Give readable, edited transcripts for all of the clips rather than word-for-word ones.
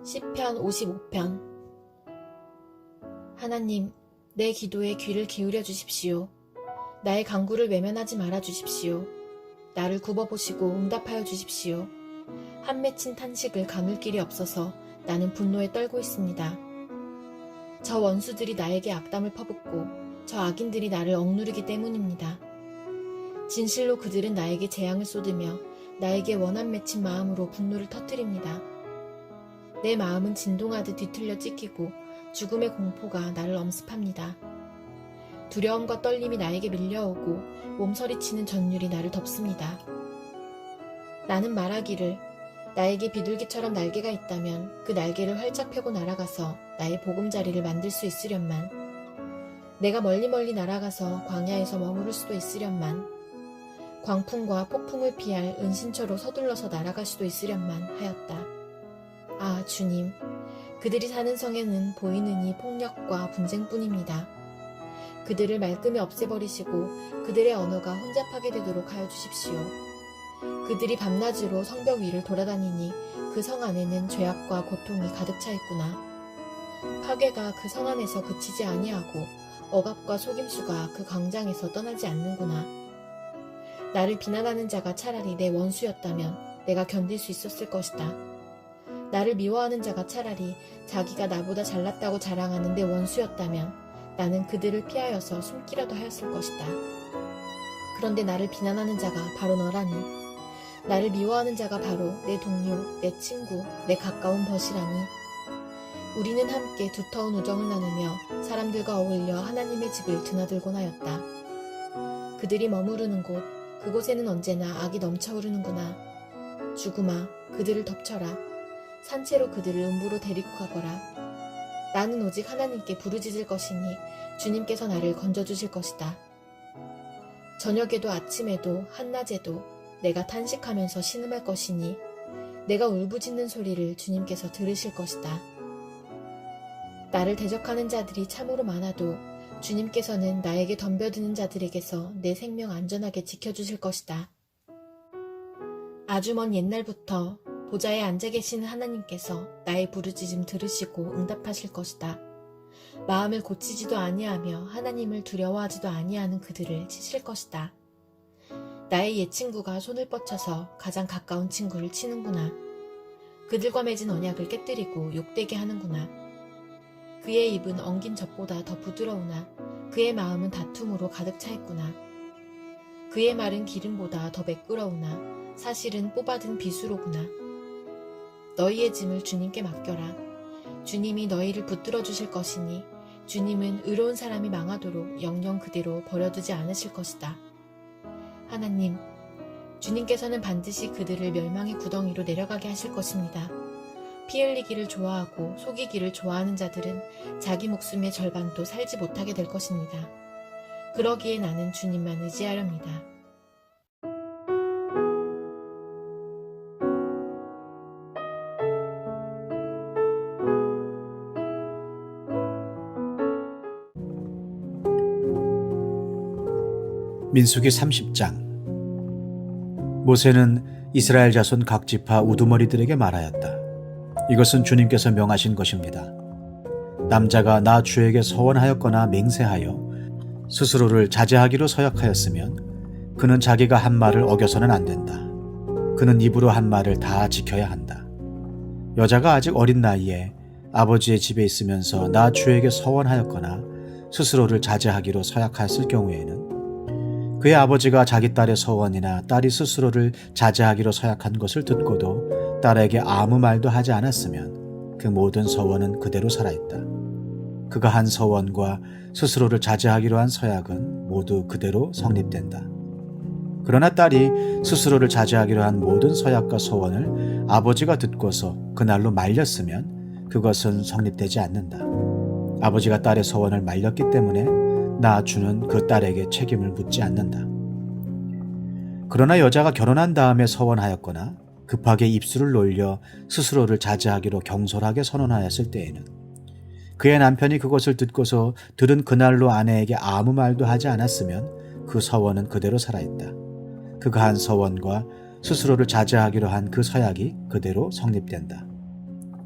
시편 55편. 하나님, 내 기도에 귀를 기울여 주십시오. 나의 간구를 외면하지 말아 주십시오. 나를 굽어보시고 응답하여 주십시오. 한 맺힌 탄식을 감을 길이 없어서 나는 분노에 떨고 있습니다. 저 원수들이 나에게 악담을 퍼붓고 저 악인들이 나를 억누르기 때문입니다. 진실로 그들은 나에게 재앙을 쏟으며 나에게 원한 맺힌 마음으로 분노를 터뜨립니다. 내 마음은 진동하듯 뒤틀려 찢기고 죽음의 공포가 나를 엄습합니다. 두려움과 떨림이 나에게 밀려오고 몸서리치는 전율이 나를 덮습니다. 나는 말하기를 나에게 비둘기처럼 날개가 있다면 그 날개를 활짝 펴고 날아가서 나의 보금자리를 만들 수 있으련만. 내가 멀리 날아가서 광야에서 머무를 수도 있으련만. 광풍과 폭풍을 피할 은신처로 서둘러서 날아갈 수도 있으련만 하였다. 아, 주님, 그들이 사는 성에는 보이는 이 폭력과 분쟁뿐입니다. 그들을 말끔히 없애버리시고 그들의 언어가 혼잡하게 되도록 하여 주십시오. 그들이 밤낮으로 성벽 위를 돌아다니니 그 성 안에는 죄악과 고통이 가득 차 있구나. 파괴가 그 성 안에서 그치지 아니하고 억압과 속임수가 그 광장에서 떠나지 않는구나. 나를 비난하는 자가 차라리 내 원수였다면 내가 견딜 수 있었을 것이다. 나를 미워하는 자가 차라리 자기가 나보다 잘났다고 자랑하는 내 원수였다면 나는 그들을 피하여서 숨기라도 하였을 것이다. 그런데 나를 비난하는 자가 바로 너라니. 나를 미워하는 자가 바로 내 동료, 내 친구, 내 가까운 벗이라니. 우리는 함께 두터운 우정을 나누며 사람들과 어울려 하나님의 집을 드나들곤 하였다. 그들이 머무르는 곳, 그곳에는 언제나 악이 넘쳐흐르는구나. 죽음아, 그들을 덮쳐라. 산채로 그들을 음부로 데리고 가거라. 나는 오직 하나님께 부르짖을 것이니 주님께서 나를 건져주실 것이다. 저녁에도 아침에도 한낮에도 내가 탄식하면서 신음할 것이니 내가 울부짖는 소리를 주님께서 들으실 것이다. 나를 대적하는 자들이 참으로 많아도 주님께서는 나에게 덤벼드는 자들에게서 내 생명 안전하게 지켜주실 것이다. 아주 먼 옛날부터 보좌에 앉아 계시는 하나님께서 나의 부르짖음 들으시고 응답하실 것이다. 마음을 고치지도 아니하며 하나님을 두려워하지도 아니하는 그들을 치실 것이다. 나의 옛 친구가 손을 뻗쳐서 가장 가까운 친구를 치는구나. 그들과 맺은 언약을 깨뜨리고 욕되게 하는구나. 그의 입은 엉긴 젖보다 더 부드러우나 그의 마음은 다툼으로 가득 차 있구나. 그의 말은 기름보다 더 매끄러우나 사실은 뽑아든 비수로구나. 너희의 짐을 주님께 맡겨라. 주님이 너희를 붙들어 주실 것이니 주님은 의로운 사람이 망하도록 영영 그대로 버려두지 않으실 것이다. 하나님, 주님께서는 반드시 그들을 멸망의 구덩이로 내려가게 하실 것입니다. 피 흘리기를 좋아하고 속이기를 좋아하는 자들은 자기 목숨의 절반도 살지 못하게 될 것입니다. 그러기에 나는 주님만 의지하렵니다. 민수기 30장. 모세는 이스라엘 자손 각 지파 우두머리들에게 말하였다. 이것은 주님께서 명하신 것입니다. 남자가 나 주에게 서원하였거나 맹세하여 스스로를 자제하기로 서약하였으면 그는 자기가 한 말을 어겨서는 안 된다. 그는 입으로 한 말을 다 지켜야 한다. 여자가 아직 어린 나이에 아버지의 집에 있으면서 나 주에게 서원하였거나 스스로를 자제하기로 서약하였을 경우에는 그의 아버지가 자기 딸의 서원이나 딸이 스스로를 자제하기로 서약한 것을 듣고도 딸에게 아무 말도 하지 않았으면 그 모든 서원은 그대로 살아있다. 그가 한 서원과 스스로를 자제하기로 한 서약은 모두 그대로 성립된다. 그러나 딸이 스스로를 자제하기로 한 모든 서약과 서원을 아버지가 듣고서 그날로 말렸으면 그것은 성립되지 않는다. 아버지가 딸의 서원을 말렸기 때문에 나 주는 그 딸에게 책임을 묻지 않는다. 그러나 여자가 결혼한 다음에 서원하였거나 급하게 입술을 놀려 스스로를 자제하기로 경솔하게 선언하였을 때에는 그의 남편이 그것을 듣고서 들은 그날로 아내에게 아무 말도 하지 않았으면 그 서원은 그대로 살아있다. 그가 한 서원과 스스로를 자제하기로 한 그 서약이 그대로 성립된다.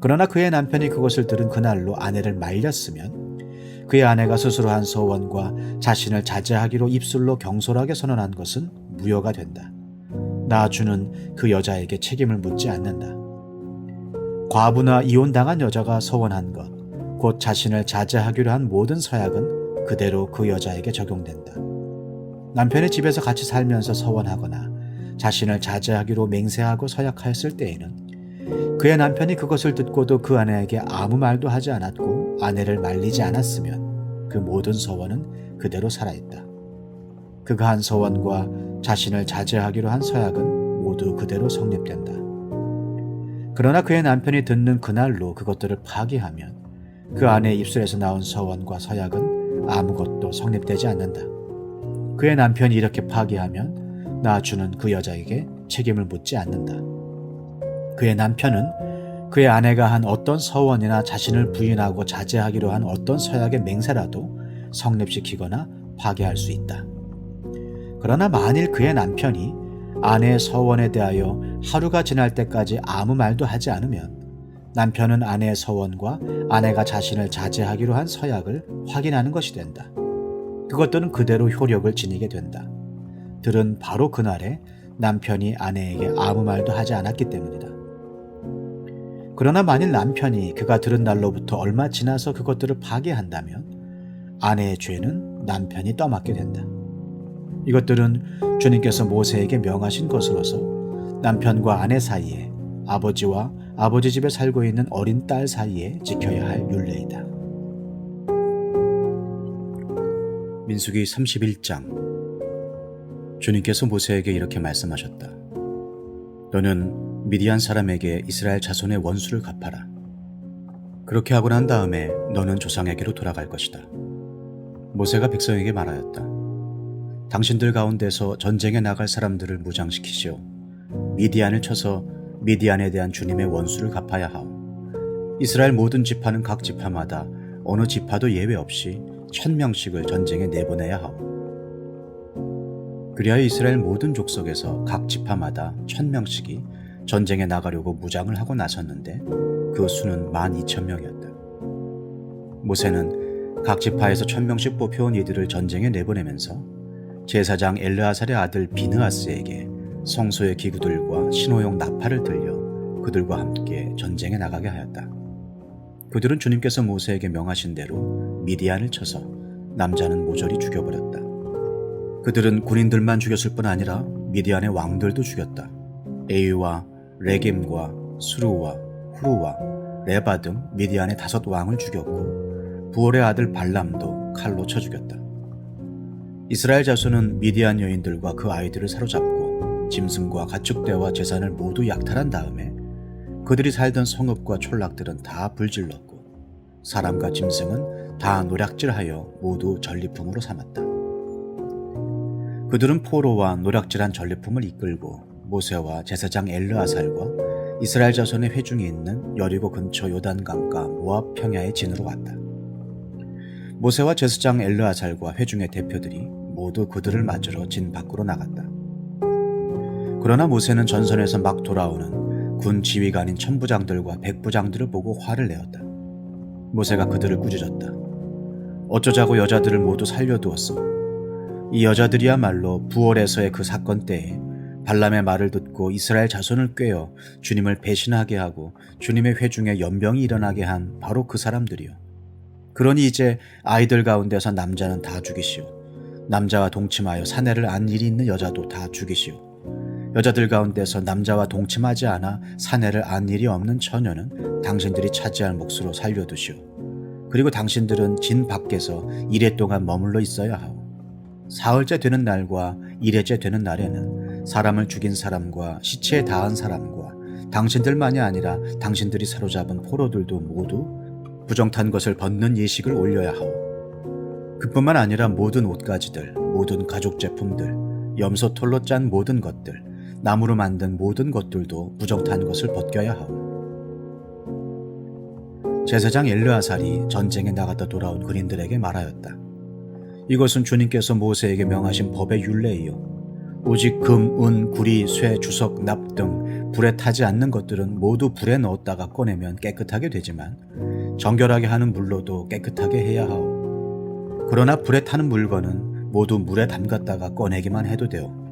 그러나 그의 남편이 그것을 들은 그날로 아내를 말렸으면 그의 아내가 스스로 한 서원과 자신을 자제하기로 입술로 경솔하게 선언한 것은 무효가 된다. 나주는 그 여자에게 책임을 묻지 않는다. 과부나 이혼당한 여자가 서원한 것, 곧 자신을 자제하기로 한 모든 서약은 그대로 그 여자에게 적용된다. 남편이 집에서 같이 살면서 서원하거나 자신을 자제하기로 맹세하고 서약하였을 때에는 그의 남편이 그것을 듣고도 그 아내에게 아무 말도 하지 않았고 아내를 말리지 않았으면 그 모든 서원은 그대로 살아있다. 그가 한 서원과 자신을 자제하기로 한 서약은 모두 그대로 성립된다. 그러나 그의 남편이 듣는 그날로 그것들을 파기하면 그 아내의 입술에서 나온 서원과 서약은 아무것도 성립되지 않는다. 그의 남편이 이렇게 파기하면 나주는 그 여자에게 책임을 묻지 않는다. 그의 남편은 그의 아내가 한 어떤 서원이나 자신을 부인하고 자제하기로 한 어떤 서약의 맹세라도 성립시키거나 파기할 수 있다. 그러나 만일 그의 남편이 아내의 서원에 대하여 하루가 지날 때까지 아무 말도 하지 않으면 남편은 아내의 서원과 아내가 자신을 자제하기로 한 서약을 확인하는 것이 된다. 그것들은 그대로 효력을 지니게 된다. 들은 바로 그날에 남편이 아내에게 아무 말도 하지 않았기 때문이다. 그러나 만일 남편이 그가 들은 날로부터 얼마 지나서 그것들을 파기한다면 아내의 죄는 남편이 떠맡게 된다. 이것들은 주님께서 모세에게 명하신 것으로서 남편과 아내 사이에 아버지와 아버지 집에 살고 있는 어린 딸 사이에 지켜야 할 율례이다. 민수기 31장. 주님께서 모세에게 이렇게 말씀하셨다. 너는 미디안 사람에게 이스라엘 자손의 원수를 갚아라. 그렇게 하고 난 다음에 너는 조상에게로 돌아갈 것이다. 모세가 백성에게 말하였다. 당신들 가운데서 전쟁에 나갈 사람들을 무장시키시오. 미디안을 쳐서 미디안에 대한 주님의 원수를 갚아야 하오. 이스라엘 모든 지파는 각 지파마다 어느 지파도 예외 없이 1000명씩을 전쟁에 내보내야 하오. 그리하여 이스라엘 모든 족속에서 각 지파마다 1000명씩이 전쟁에 나가려고 무장을 하고 나섰는데 그 수는 12,000명이었다. 모세는 각 지파에서 1000명씩 뽑혀온 이들을 전쟁에 내보내면서 제사장 엘르아살의 아들 비느하스에게 성소의 기구들과 신호용 나팔을 들려 그들과 함께 전쟁에 나가게 하였다. 그들은 주님께서 모세에게 명하신 대로 미디안을 쳐서 남자는 모조리 죽여버렸다. 그들은 군인들만 죽였을 뿐 아니라 미디안의 왕들도 죽였다. 에유와 레겜과 수루와 후루와 레바 등 미디안의 5 왕을 죽였고 부올의 아들 발람도 칼로 쳐 죽였다. 이스라엘 자손은 미디안 여인들과 그 아이들을 사로잡고 짐승과 가축대와 재산을 모두 약탈한 다음에 그들이 살던 성읍과 촌락들은 다 불질렀고 사람과 짐승은 다 노략질하여 모두 전리품으로 삼았다. 그들은 포로와 노략질한 전리품을 이끌고 모세와 제사장 엘르아살과 이스라엘 자손의 회중이 있는 여리고 근처 요단강가 모압 평야의 진으로 왔다. 모세와 제사장 엘르아살과 회중의 대표들이 모두 그들을 맞으러 진 밖으로 나갔다. 그러나 모세는 전선에서 막 돌아오는 군 지휘관인 천부장들과 백부장들을 보고 화를 내었다. 모세가 그들을 꾸짖었다. 어쩌자고 여자들을 모두 살려두었음. 이 여자들이야말로 부올에서의 그 사건 때에 발람의 말을 듣고 이스라엘 자손을 꾀어 주님을 배신하게 하고 주님의 회중에 연병이 일어나게 한 바로 그 사람들이요. 그러니 이제 아이들 가운데서 남자는 다 죽이시오. 남자와 동침하여 사내를 안 일이 있는 여자도 다 죽이시오. 여자들 가운데서 남자와 동침하지 않아 사내를 안 일이 없는 처녀는 당신들이 차지할 몫으로 살려두시오. 그리고 당신들은 진 밖에서 1회 동안 머물러 있어야 하오. 사흘째 되는 날과 1회째 되는 날에는 사람을 죽인 사람과 시체에 닿은 사람과 당신들만이 아니라 당신들이 사로잡은 포로들도 모두 부정탄 것을 벗는 예식을 올려야 하오. 그뿐만 아니라 모든 옷가지들, 모든 가죽 제품들, 염소 털로 짠 모든 것들, 나무로 만든 모든 것들도 부정탄 것을 벗겨야 하오. 제사장 엘르아살이 전쟁에 나갔다 돌아온 군인들에게 말하였다. 이것은 주님께서 모세에게 명하신 법의 율례이요. 오직 금, 은, 구리, 쇠, 주석, 납 등 불에 타지 않는 것들은 모두 불에 넣었다가 꺼내면 깨끗하게 되지만 정결하게 하는 물로도 깨끗하게 해야 하오. 그러나 불에 타는 물건은 모두 물에 담갔다가 꺼내기만 해도 되오.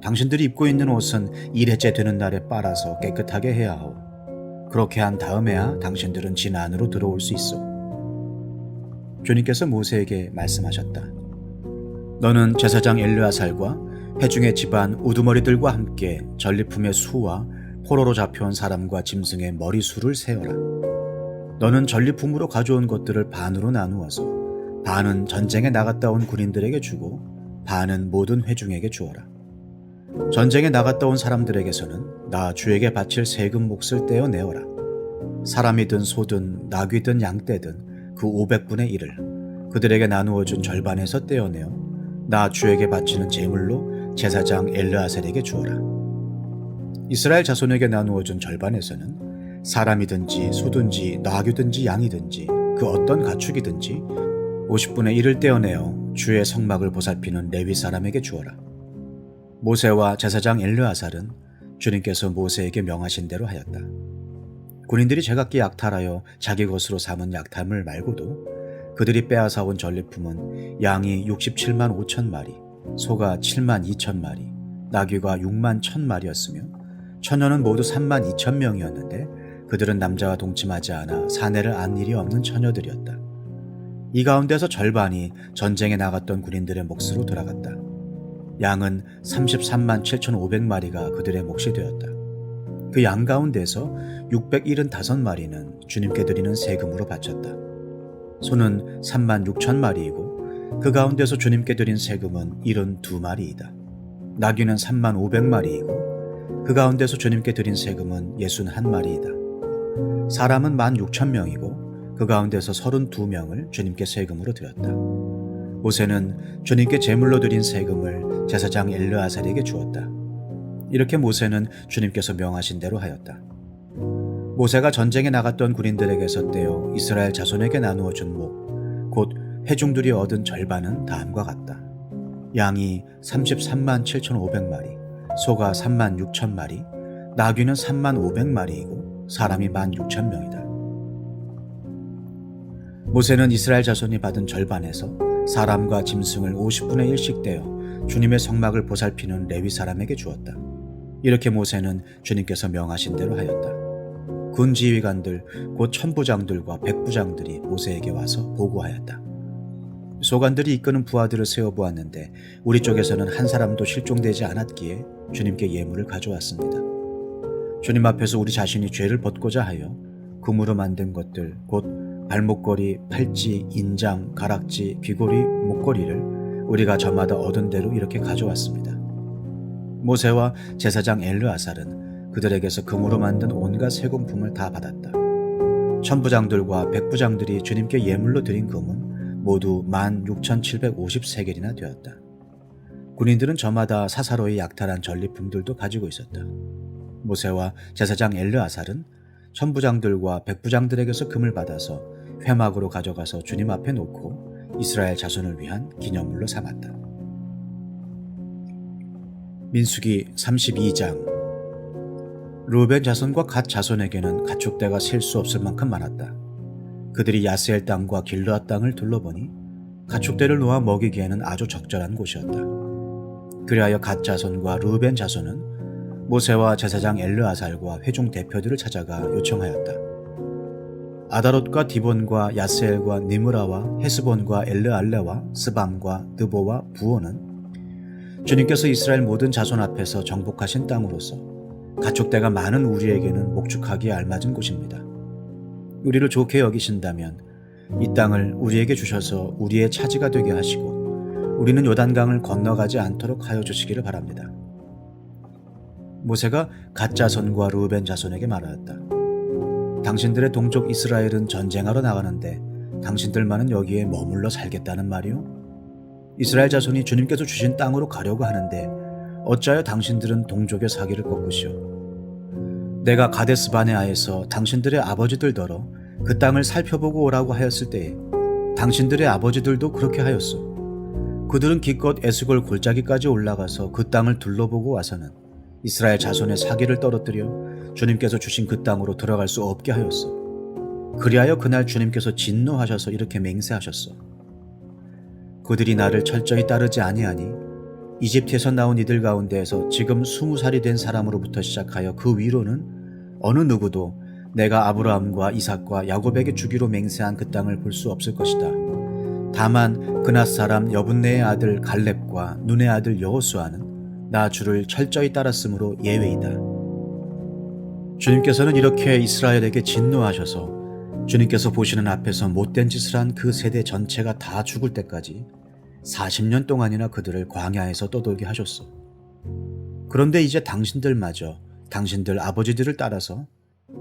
당신들이 입고 있는 옷은 일해째 되는 날에 빨아서 깨끗하게 해야 하오. 그렇게 한 다음에야 당신들은 진 안으로 들어올 수 있어. 주님께서 모세에게 말씀하셨다. 너는 제사장 엘르아살과 회중의 집안 우두머리들과 함께 전리품의 수와 포로로 잡혀온 사람과 짐승의 머리수를 세어라. 너는 전리품으로 가져온 것들을 반으로 나누어서 반은 전쟁에 나갔다 온 군인들에게 주고 반은 모든 회중에게 주어라. 전쟁에 나갔다 온 사람들에게서는 나 주에게 바칠 세금 몫을 떼어내어라. 사람이든 소든 나귀든 양떼든 그 500분의 1을 그들에게 나누어준 절반에서 떼어내어 나 주에게 바치는 제물로 제사장 엘르아셀에게 주어라. 이스라엘 자손에게 나누어준 절반에서는 사람이든지 소든지 나귀든지 양이든지 그 어떤 가축이든지 50분의 1을 떼어내어 주의 성막을 보살피는 레위 사람에게 주어라. 모세와 제사장 엘르아살은 주님께서 모세에게 명하신 대로 하였다. 군인들이 제각기 약탈하여 자기 것으로 삼은 약탈물 말고도 그들이 빼앗아온 전리품은 양이 67만 5천 마리, 소가 7만 2천 마리, 나귀가 6만 1천 마리였으며 처녀는 모두 3만 2천 명이었는데 그들은 남자와 동침하지 않아 사내를 안 일이 없는 처녀들이었다. 이 가운데서 절반이 전쟁에 나갔던 군인들의 몫으로 돌아갔다. 양은 33만 7,500마리가 그들의 몫이 되었다. 그 양 가운데서 675마리는 주님께 드리는 세금으로 바쳤다. 소는 3만 6천 마리이고 그 가운데서 주님께 드린 세금은 72마리이다. 나귀는 3만 500마리이고 그 가운데서 주님께 드린 세금은 61마리이다. 사람은 1만 6천 명이고 그 가운데서 32명을 주님께 세금으로 드렸다. 모세는 주님께 제물로 드린 세금을 제사장 엘르아살에게 주었다. 이렇게 모세는 주님께서 명하신 대로 하였다. 모세가 전쟁에 나갔던 군인들에게서 떼어 이스라엘 자손에게 나누어 준 목, 곧 회중들이 얻은 절반은 다음과 같다. 양이 33만 7,500마리, 소가 3만 6천 마리, 나귀는 3만 500마리이고 사람이 1만 6천 명이다. 모세는 이스라엘 자손이 받은 절반에서 사람과 짐승을 50분의 1씩 떼어 주님의 성막을 보살피는 레위 사람에게 주었다. 이렇게 모세는 주님께서 명하신 대로 하였다. 군 지휘관들 곧 천부장들과 백부장들이 모세에게 와서 보고하였다. 소관들이 이끄는 부하들을 세워보았는데 우리 쪽에서는 한 사람도 실종되지 않았기에 주님께 예물을 가져왔습니다. 주님 앞에서 우리 자신이 죄를 벗고자 하여 금으로 만든 것들 곧 발목걸이, 팔찌, 인장, 가락지, 귀고리, 목걸이를 우리가 저마다 얻은 대로 이렇게 가져왔습니다. 모세와 제사장 엘르아살은 그들에게서 금으로 만든 온갖 세금품을 다 받았다. 천부장들과 백부장들이 주님께 예물로 드린 금은 모두 16,750세겔이나 되었다. 군인들은 저마다 사사로이 약탈한 전리품들도 가지고 있었다. 모세와 제사장 엘르아살은 천부장들과 백부장들에게서 금을 받아서 회막으로 가져가서 주님 앞에 놓고 이스라엘 자손을 위한 기념물로 삼았다. 민수기 32장. 르우벤 자손과 갓 자손에게는 가축대가 셀 수 없을 만큼 많았다. 그들이 야스엘 땅과 길르앗 땅을 둘러보니 가축대를 놓아 먹이기에는 아주 적절한 곳이었다. 그리하여 갓 자손과 르우벤 자손은 모세와 제사장 엘르아살과 회중 대표들을 찾아가 요청하였다. 아다롯과 디본과 야스엘과 니므라와 헤스본과 엘르알레와 스밤과 느보와 부오는 주님께서 이스라엘 모든 자손 앞에서 정복하신 땅으로서 가축대가 많은 우리에게는 목축하기에 알맞은 곳입니다. 우리를 좋게 여기신다면 이 땅을 우리에게 주셔서 우리의 차지가 되게 하시고 우리는 요단강을 건너가지 않도록 하여 주시기를 바랍니다. 모세가 갓 자손과 르우벤 자손에게 말하였다. 당신들의 동족 이스라엘은 전쟁하러 나가는데 당신들만은 여기에 머물러 살겠다는 말이오? 이스라엘 자손이 주님께서 주신 땅으로 가려고 하는데 어찌하여 당신들은 동족의 사기를 꺾으시오? 내가 가데스 바네아에서 당신들의 아버지들더러 그 땅을 살펴보고 오라고 하였을 때에 당신들의 아버지들도 그렇게 하였소. 그들은 기껏 에스골 골짜기까지 올라가서 그 땅을 둘러보고 와서는 이스라엘 자손의 사기를 떨어뜨려 주님께서 주신 그 땅으로 들어갈 수 없게 하였어. 그리하여 그날 주님께서 진노하셔서 이렇게 맹세하셨어. 그들이 나를 철저히 따르지 아니하니 이집트에서 나온 이들 가운데에서 지금 20살이 된 사람으로부터 시작하여 그 위로는 어느 누구도 내가 아브라함과 이삭과 야곱에게 주기로 맹세한 그 땅을 볼 수 없을 것이다. 다만 그낫 사람 여분네의 아들 갈렙과 눈의 아들 여호수아는 나 주를 철저히 따랐으므로 예외이다. 주님께서는 이렇게 이스라엘에게 진노하셔서 주님께서 보시는 앞에서 못된 짓을 한 그 세대 전체가 다 죽을 때까지 40년 동안이나 그들을 광야에서 떠돌게 하셨어. 그런데 이제 당신들마저 당신들 아버지들을 따라서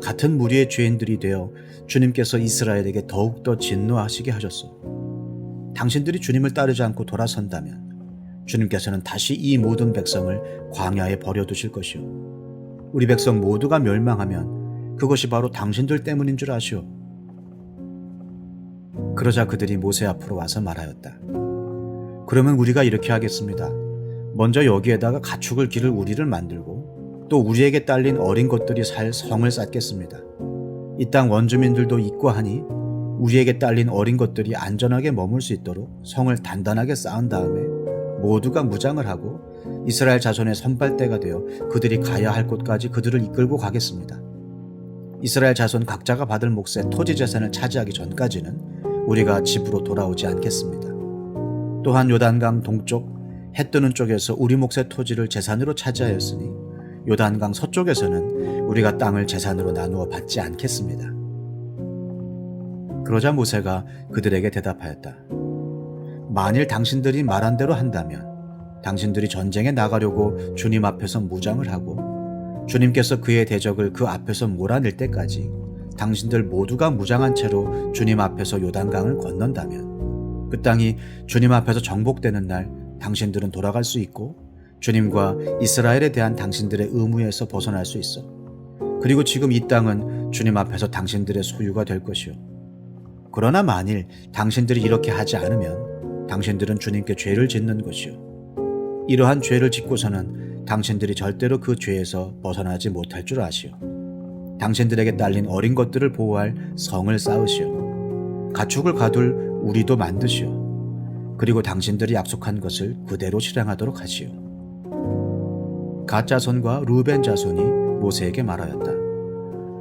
같은 무리의 죄인들이 되어 주님께서 이스라엘에게 더욱더 진노하시게 하셨어. 당신들이 주님을 따르지 않고 돌아선다면 주님께서는 다시 이 모든 백성을 광야에 버려두실 것이요. 우리 백성 모두가 멸망하면 그것이 바로 당신들 때문인 줄 아시오. 그러자 그들이 모세 앞으로 와서 말하였다. 그러면 우리가 이렇게 하겠습니다. 먼저 여기에다가 가축을 기를 우리를 만들고 또 우리에게 딸린 어린 것들이 살 성을 쌓겠습니다. 이 땅 원주민들도 있고 하니 우리에게 딸린 어린 것들이 안전하게 머물 수 있도록 성을 단단하게 쌓은 다음에 모두가 무장을 하고 이스라엘 자손의 선발대가 되어 그들이 가야 할 곳까지 그들을 이끌고 가겠습니다. 이스라엘 자손 각자가 받을 몫의 토지 재산을 차지하기 전까지는 우리가 집으로 돌아오지 않겠습니다. 또한 요단강 동쪽 해 뜨는 쪽에서 우리 몫의 토지를 재산으로 차지하였으니 요단강 서쪽에서는 우리가 땅을 재산으로 나누어 받지 않겠습니다. 그러자 모세가 그들에게 대답하였다. 만일 당신들이 말한 대로 한다면 당신들이 전쟁에 나가려고 주님 앞에서 무장을 하고 주님께서 그의 대적을 그 앞에서 몰아낼 때까지 당신들 모두가 무장한 채로 주님 앞에서 요단강을 건넌다면 그 땅이 주님 앞에서 정복되는 날 당신들은 돌아갈 수 있고 주님과 이스라엘에 대한 당신들의 의무에서 벗어날 수 있어. 그리고 지금 이 땅은 주님 앞에서 당신들의 소유가 될 것이요. 그러나 만일 당신들이 이렇게 하지 않으면 당신들은 주님께 죄를 짓는 것이요. 이러한 죄를 짓고서는 당신들이 절대로 그 죄에서 벗어나지 못할 줄 아시오. 당신들에게 딸린 어린 것들을 보호할 성을 쌓으시오. 가축을 가둘 우리도 만드시오. 그리고 당신들이 약속한 것을 그대로 실행하도록 하시오. 갓 자손과 루벤 자손이 모세에게 말하였다.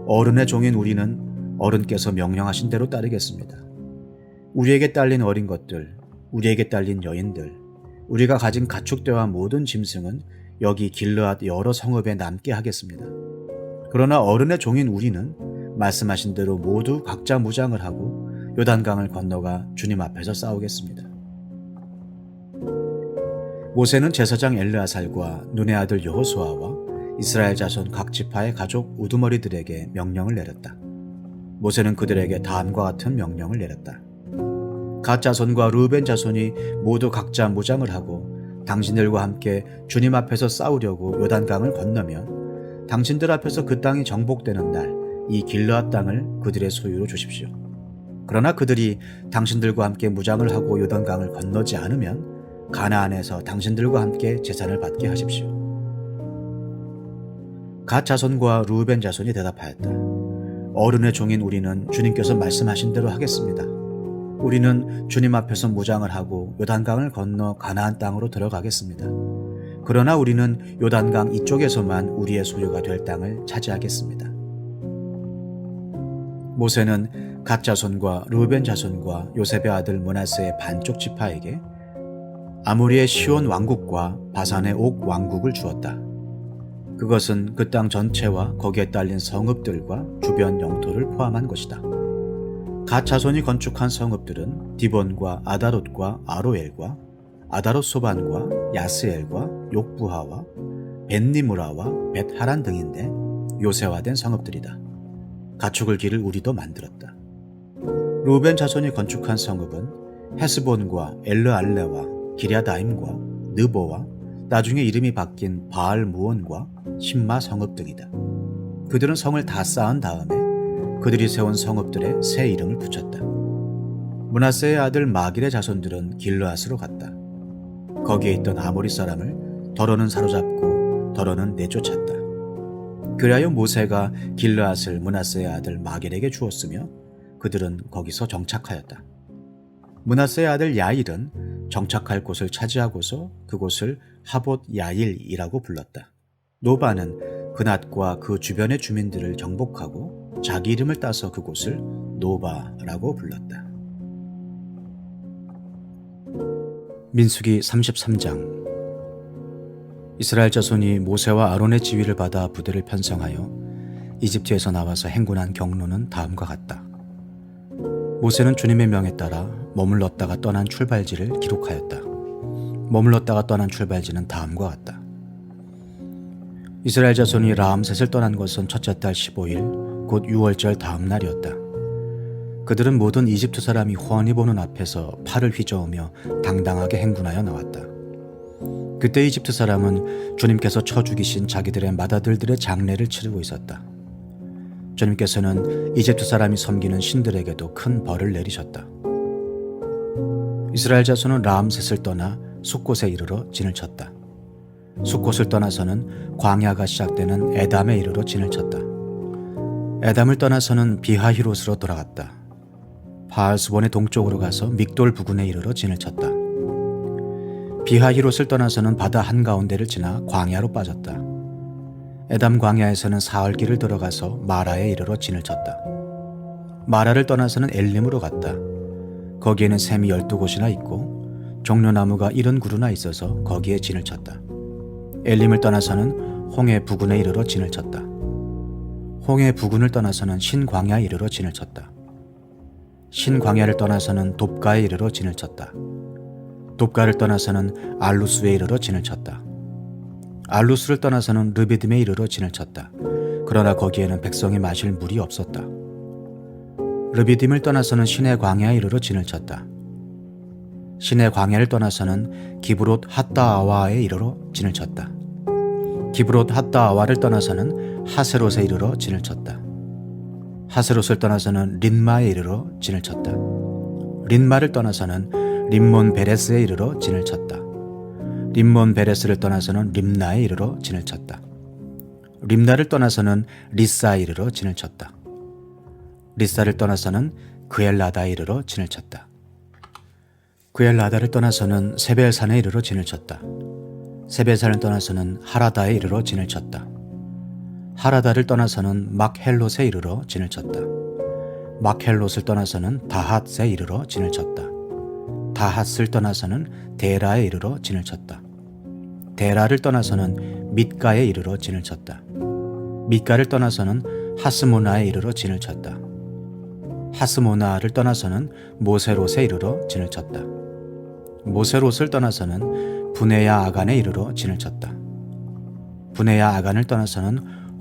어른의 종인 우리는 어른께서 명령하신 대로 따르겠습니다. 우리에게 딸린 어린 것들, 우리에게 딸린 여인들, 우리가 가진 가축대와 모든 짐승은 여기 길르앗 여러 성읍에 남게 하겠습니다. 그러나 어른의 종인 우리는 말씀하신 대로 모두 각자 무장을 하고 요단강을 건너가 주님 앞에서 싸우겠습니다. 모세는 제사장 엘르아살과 눈의 아들 여호수아와 이스라엘 자손 각 지파의 가족 우두머리들에게 명령을 내렸다. 모세는 그들에게 다음과 같은 명령을 내렸다. 갓 자손과 루벤 자손이 모두 각자 무장을 하고 당신들과 함께 주님 앞에서 싸우려고 요단강을 건너면 당신들 앞에서 그 땅이 정복되는 날 이 길르앗 땅을 그들의 소유로 주십시오. 그러나 그들이 당신들과 함께 무장을 하고 요단강을 건너지 않으면 가나안에서 당신들과 함께 재산을 받게 하십시오. 갓 자손과 루벤 자손이 대답하였다. 어른의 종인 우리는 주님께서 말씀하신 대로 하겠습니다. 우리는 주님 앞에서 무장을 하고 요단강을 건너 가나안 땅으로 들어가겠습니다. 그러나 우리는 요단강 이쪽에서만 우리의 소유가 될 땅을 차지하겠습니다. 모세는 갓 자손과 루벤 자손과 요셉의 아들 므낫세의 반쪽 지파에게 아모리의 시온 왕국과 바산의 옥 왕국을 주었다. 그것은 그 땅 전체와 거기에 딸린 성읍들과 주변 영토를 포함한 것이다. 갓 자손이 건축한 성읍들은 디본과 아다롯과 아로엘과 아다롯 소반과 야스엘과 욕부하와 벳니무라와 벳하란 등인데 요새화된 성읍들이다. 가축을 기를 우리도 만들었다. 루벤 자손이 건축한 성읍은 헤스본과 엘르알레와 기랴다임과 느보와 나중에 이름이 바뀐 바알 무온과 신마 성읍 등이다. 그들은 성을 다 쌓은 다음에 그들이 세운 성읍들에 새 이름을 붙였다. 므낫세의 아들 마길의 자손들은 길르앗으로 갔다. 거기에 있던 아모리 사람을 더러는 사로잡고 더러는 내쫓았다. 그리하여 모세가 길르앗을 므낫세의 아들 마겔에게 주었으며 그들은 거기서 정착하였다. 므낫세의 아들 야일은 정착할 곳을 차지하고서 그곳을 하봇 야일이라고 불렀다. 노바는 그낫과 그 주변의 주민들을 정복하고 자기 이름을 따서 그곳을 노바라고 불렀다. 민수기 33장. 이스라엘 자손이 모세와 아론의 지휘를 받아 부대를 편성하여 이집트에서 나와서 행군한 경로는 다음과 같다. 모세는 주님의 명에 따라 머물렀다가 떠난 출발지를 기록하였다. 머물렀다가 떠난 출발지는 다음과 같다. 이스라엘 자손이 라암셋을 떠난 것은 첫째 달 15일 곧 6월절 다음 날이었다. 그들은 모든 이집트 사람이 훤히 보는 앞에서 팔을 휘저으며 당당하게 행군하여 나왔다. 그때 이집트 사람은 주님께서 쳐 죽이신 자기들의 맏아들들의 장례를 치르고 있었다. 주님께서는 이집트 사람이 섬기는 신들에게도 큰 벌을 내리셨다. 이스라엘 자손은 라암셋을 떠나 숫곳에 이르러 진을 쳤다. 숫곳을 떠나서는 광야가 시작되는 에담에 이르러 진을 쳤다. 에담을 떠나서는 비하히롯으로 돌아갔다. 바알스본의 동쪽으로 가서 믹돌 부근에 이르러 진을 쳤다. 비하히롯을 떠나서는 바다 한가운데를 지나 광야로 빠졌다. 에담 광야에서는 사흘길을 들어가서 마라에 이르러 진을 쳤다. 마라를 떠나서는 엘림으로 갔다. 거기에는 샘이 12곳이나 있고 종려나무가 70그루나 있어서 거기에 진을 쳤다. 엘림을 떠나서는 홍해 부근에 이르러 진을 쳤다. 홍해 부근을 떠나서는 신광야에 이르러 진을 쳤다. 신광야를 떠나서는 돕가에 이르러 진을 쳤다. 돕가를 떠나서는 알루스에 이르러 진을 쳤다. 알루스를 떠나서는 르비딤에 이르러 진을 쳤다. 그러나 거기에는 백성이 마실 물이 없었다. 르비딤을 떠나서는 신의 광야에 이르러 진을 쳤다. 신의 광야를 떠나서는 기브롯 핫다아와에 이르러 진을 쳤다. 기브롯 핫다아와를 떠나서는 하세롯에 이르러 진을 쳤다. 하세롯을 떠나서는 린마에 이르러 진을 쳤다. 린마를 떠나서는 림몬 베레스에 이르러 진을 쳤다. 림몬 베레스를 떠나서는 림나에 이르러 진을 쳤다. 림나를 떠나서는 리사에 이르러 진을 쳤다. 리사를 떠나서는 그엘라다에 이르러 진을 쳤다. 그엘라다를 떠나서는 세벨산에 이르러 진을 쳤다. 세벨산을 떠나서는 하라다에 이르러 진을 쳤다. 하라다를 떠나서는 막헬롯에 이르러 진을 쳤다. 막헬롯을 떠나서는 다핫에 이르러 진을 쳤다. 다핫을 떠나서는 데라에 이르러 진을 쳤다. 데라를 떠나서는 mit가에 이르러 진을 쳤다. mit가를 떠나서는 하스모나에 이르러 진을 쳤다. 하스모나를 떠나서는 모세롯에 이르러 진을 쳤다. 모세롯을 떠나서는 부네야 아간에 이르러 진을 쳤다. 부네야 아간을 떠나서는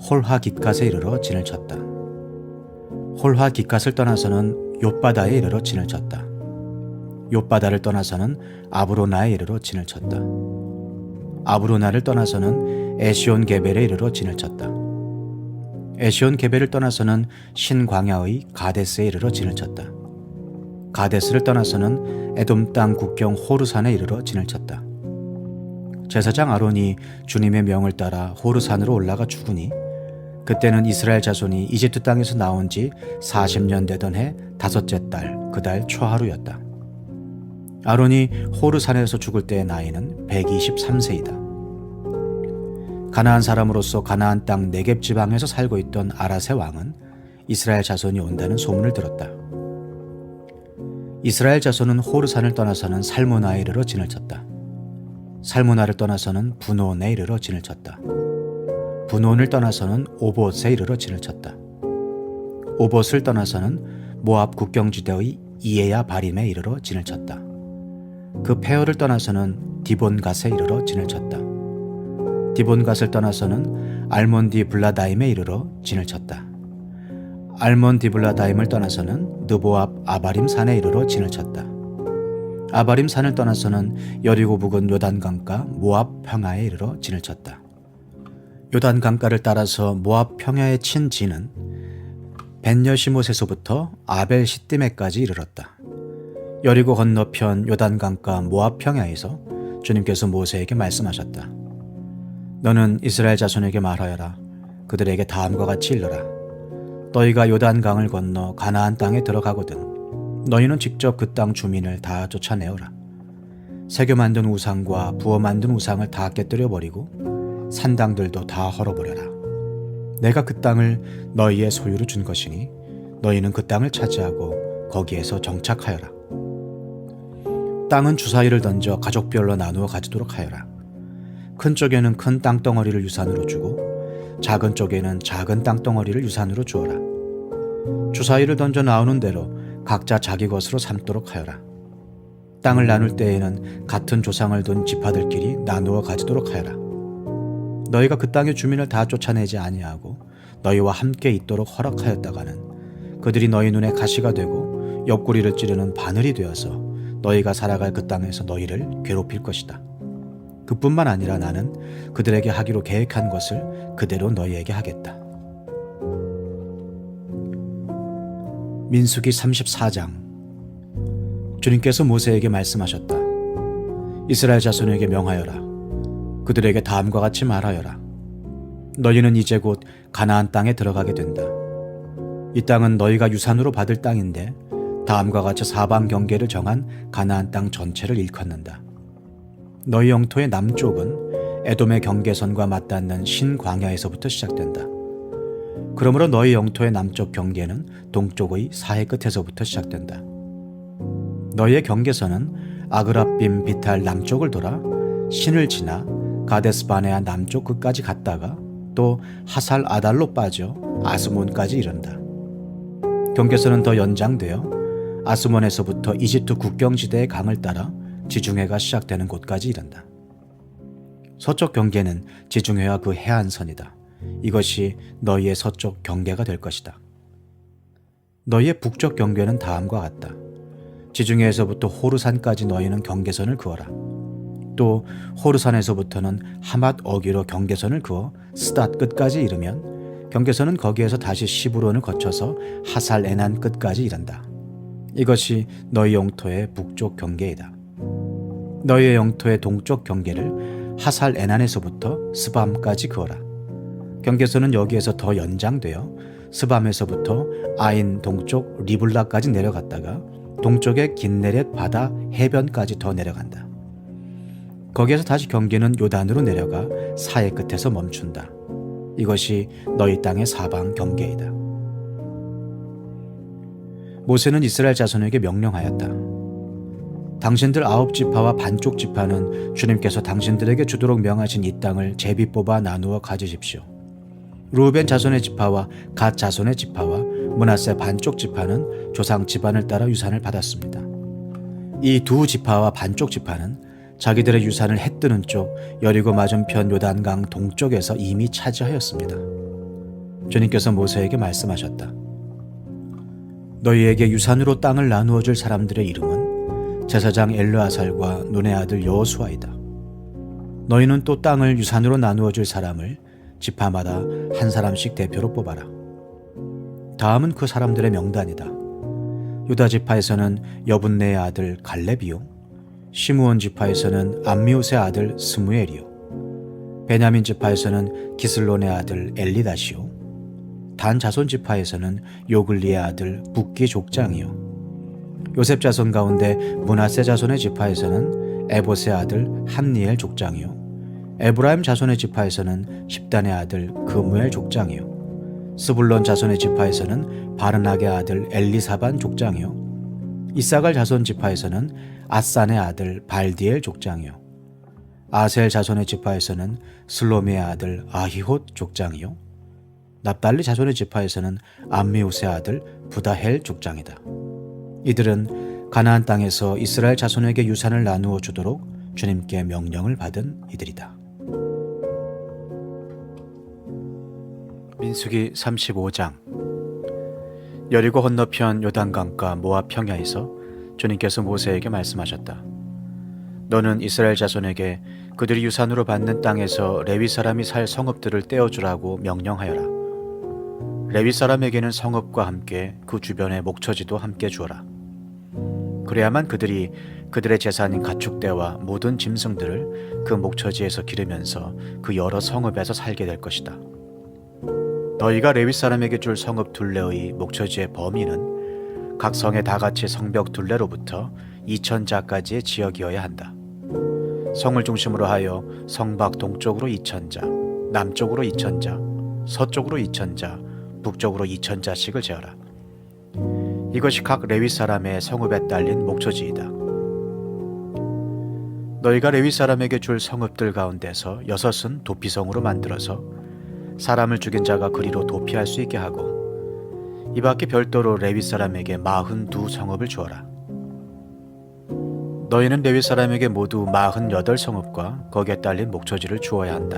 홀하깃갓에 이르러 진을 쳤다. 홀하깃갓을 떠나서는 욥바다에 이르러 진을 쳤다. 욥바다를 떠나서는 아브로나에 이르러 진을 쳤다. 아브로나를 떠나서는 에시온 게벨에 이르러 진을 쳤다. 에시온 게벨을 떠나서는 신광야의 가데스에 이르러 진을 쳤다. 가데스를 떠나서는 에돔 땅 국경 호르산에 이르러 진을 쳤다. 제사장 아론이 주님의 명을 따라 호르산으로 올라가 죽으니 그때는 이스라엘 자손이 이집트 땅에서 나온 지 40년 되던 해 다섯째 달 그 달 초하루였다. 아론이 호르산에서 죽을 때의 나이는 123세이다. 가나안 사람으로서 가나안 땅 네겝 지방에서 살고 있던 아라세 왕은 이스라엘 자손이 온다는 소문을 들었다. 이스라엘 자손은 호르산을 떠나서는 살모나에 이르러 진을 쳤다. 살모나를 떠나서는 분온에 이르러 진을 쳤다. 분온을 떠나서는 오봇에 이르러 진을 쳤다. 오봇을 떠나서는 모압 국경지대의 이에야 바림에 이르러 진을 쳤다. 그 페어를 떠나서는 디본갓에 이르러 진을 쳤다. 디본갓을 떠나서는 알몬디 블라다임에 이르러 진을 쳤다. 알몬디 블라다임을 떠나서는 느보압 아바림 산에 이르러 진을 쳤다. 아바림 산을 떠나서는 여리고 부근 요단강가 모압 평야에 이르러 진을 쳤다. 요단강가를 따라서 모압 평야에 친 진은 벤여시못에서부터 아벨 시띠메까지 이르렀다. 여리고 건너편 요단강가 모압 평야에서 주님께서 모세에게 말씀하셨다. 너는 이스라엘 자손에게 말하여라. 그들에게 다음과 같이 일러라. 너희가 요단강을 건너 가나안 땅에 들어가거든 너희는 직접 그 땅 주민을 다 쫓아내어라. 새겨 만든 우상과 부어 만든 우상을 다 깨뜨려 버리고 산당들도 다 헐어버려라. 내가 그 땅을 너희의 소유로 준 것이니 너희는 그 땅을 차지하고 거기에서 정착하여라. 땅은 주사위를 던져 가족별로 나누어 가지도록 하여라. 큰 쪽에는 큰 땅덩어리를 유산으로 주고 작은 쪽에는 작은 땅덩어리를 유산으로 주어라. 주사위를 던져 나오는 대로 각자 자기 것으로 삼도록 하여라. 땅을 나눌 때에는 같은 조상을 둔 지파들끼리 나누어 가지도록 하여라. 너희가 그 땅의 주민을 다 쫓아내지 아니하고 너희와 함께 있도록 허락하였다가는 그들이 너희 눈에 가시가 되고 옆구리를 찌르는 바늘이 되어서 너희가 살아갈 그 땅에서 너희를 괴롭힐 것이다. 그뿐만 아니라 나는 그들에게 하기로 계획한 것을 그대로 너희에게 하겠다. 민수기 34장. 주님께서 모세에게 말씀하셨다. 이스라엘 자손에게 명하여라. 그들에게 다음과 같이 말하여라. 너희는 이제 곧 가나안 땅에 들어가게 된다. 이 땅은 너희가 유산으로 받을 땅인데 다음과 같이 사방 경계를 정한 가나안 땅 전체를 일컫는다. 너희 영토의 남쪽은 에돔의 경계선과 맞닿는 신광야에서부터 시작된다. 그러므로 너희 영토의 남쪽 경계는 동쪽의 사해 끝에서부터 시작된다. 너희의 경계선은 아그라빔 비탈 남쪽을 돌아 신을 지나 가데스바네아 남쪽 끝까지 갔다가 또 하살 아달로 빠져 아스몬까지 이른다. 경계선은 더 연장되어 아스몬에서부터 이집트 국경지대의 강을 따라 지중해가 시작되는 곳까지 이른다. 서쪽 경계는 지중해와 그 해안선이다. 이것이 너희의 서쪽 경계가 될 것이다. 너희의 북쪽 경계는 다음과 같다. 지중해에서부터 호르산까지 너희는 경계선을 그어라. 또 호르산에서부터는 하맛 어기로 경계선을 그어 스닷 끝까지 이르면 경계선은 거기에서 다시 시브론을 거쳐서 하살 에난 끝까지 이른다. 이것이 너희 영토의 북쪽 경계이다. 너희의 영토의 동쪽 경계를 하살 에난에서부터 스밤까지 그어라. 경계선은 여기에서 더 연장되어 스밤에서부터 아인 동쪽 리블라까지 내려갔다가 동쪽의 긴네렛 바다 해변까지 더 내려간다. 거기에서 다시 경계는 요단으로 내려가 사해 끝에서 멈춘다. 이것이 너희 땅의 사방 경계이다. 모세는 이스라엘 자손에게 명령하였다. 당신들 9지파와 반쪽 지파는 주님께서 당신들에게 주도록 명하신 이 땅을 제비 뽑아 나누어 가지십시오. 루벤 자손의 지파와 갓 자손의 지파와 므낫세 반쪽 지파는 조상 집안을 따라 유산을 받았습니다. 이 두 지파와 반쪽 지파는 자기들의 유산을 해 뜨는 쪽 여리고 맞은편 요단강 동쪽에서 이미 차지하였습니다. 주님께서 모세에게 말씀하셨다. 너희에게 유산으로 땅을 나누어 줄 사람들의 이름은 제사장 엘르아살과 눈의 아들 여호수아이다. 너희는 또 땅을 유산으로 나누어 줄 사람을 지파마다 한 사람씩 대표로 뽑아라. 다음은 그 사람들의 명단이다. 유다 지파에서는 여분네의 아들 갈렙이요, 시므온 지파에서는 암미옷의 아들 스무엘이요, 베냐민 지파에서는 기슬론의 아들 엘리다시요, 단 자손 지파에서는 요글리의 아들 붓기 족장이요, 요셉 자손 가운데 므낫세 자손의 지파에서는 에봇의 아들 함니엘 족장이요, 에브라임 자손의 지파에서는 십단의 아들 그무엘 족장이요, 스불론 자손의 지파에서는 바르낙의 아들 엘리사반 족장이요, 이사갈 자손 지파에서는 아산의 아들 발디엘 족장이요, 아셀 자손의 지파에서는 슬로미의 아들 아히톳 족장이요, 납달리 자손의 지파에서는 암미옷의 아들 부다헬 족장이다. 이들은 가나안 땅에서 이스라엘 자손에게 유산을 나누어 주도록 주님께 명령을 받은 이들이다. 민수기 35장. 여리고 건너편 요단강가 모압 평야에서 주님께서 모세에게 말씀하셨다. 너는 이스라엘 자손에게 그들이 유산으로 받는 땅에서 레위 사람이 살 성읍들을 떼어주라고 명령하여라. 레위 사람에게는 성읍과 함께 그 주변의 목처지도 함께 주어라. 그래야만 그들이 그들의 재산인 가축대와 모든 짐승들을 그 목처지에서 기르면서 그 여러 성읍에서 살게 될 것이다. 너희가 레위 사람에게 줄 성읍 둘레의 목처지의 범위는 각 성의 다같이 성벽 둘레로부터 2000자까지의 지역이어야 한다. 성을 중심으로 하여 성 밖 동쪽으로 2000자, 남쪽으로 2000자, 서쪽으로 2000자, 북쪽으로 2000자씩을 재어라. 이것이 각 레위 사람의 성읍에 딸린 목처지이다. 너희가 레위 사람에게 줄 성읍들 가운데서 6은 도피성으로 만들어서 사람을 죽인 자가 그리로 도피할 수 있게 하고 이 밖에 별도로 레위 사람에게 42성읍을 주어라. 너희는 레위 사람에게 모두 48성읍과 거기에 딸린 목처지를 주어야 한다.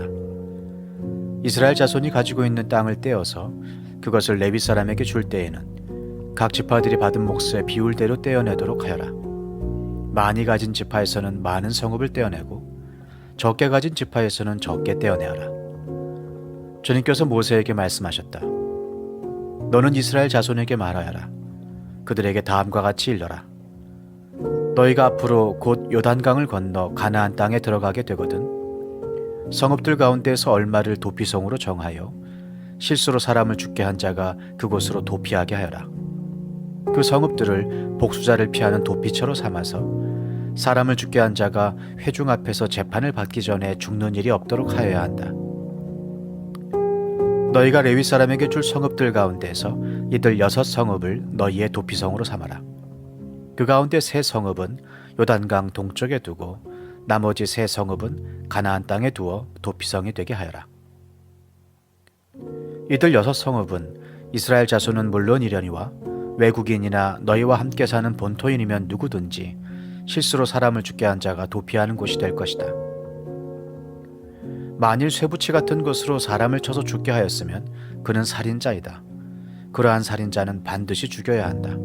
이스라엘 자손이 가지고 있는 땅을 떼어서 그것을 레위 사람에게 줄 때에는 각 지파들이 받은 몫의 비율대로 떼어내도록 하여라. 많이 가진 지파에서는 많은 성읍을 떼어내고 적게 가진 지파에서는 적게 떼어내어라. 주님께서 모세에게 말씀하셨다. 너는 이스라엘 자손에게 말하여라. 그들에게 다음과 같이 일러라. 너희가 앞으로 곧 요단강을 건너 가나안 땅에 들어가게 되거든 성읍들 가운데서 얼마를 도피성으로 정하여 실수로 사람을 죽게 한 자가 그곳으로 도피하게 하여라. 그 성읍들을 복수자를 피하는 도피처로 삼아서 사람을 죽게 한 자가 회중 앞에서 재판을 받기 전에 죽는 일이 없도록 하여야 한다. 너희가 레위 사람에게 줄 성읍들 가운데서 이들 6성읍을 너희의 도피성으로 삼아라. 그 가운데 3성읍은 요단강 동쪽에 두고 나머지 3성읍은 가나안 땅에 두어 도피성이 되게 하여라. 이들 6성읍은 이스라엘 자손은 물론이려니와 외국인이나 너희와 함께 사는 본토인이면 누구든지 실수로 사람을 죽게 한 자가 도피하는 곳이 될 것이다. 만일 쇠붙이 같은 것으로 사람을 쳐서 죽게 하였으면 그는 살인자이다. 그러한 살인자는 반드시 죽여야 한다.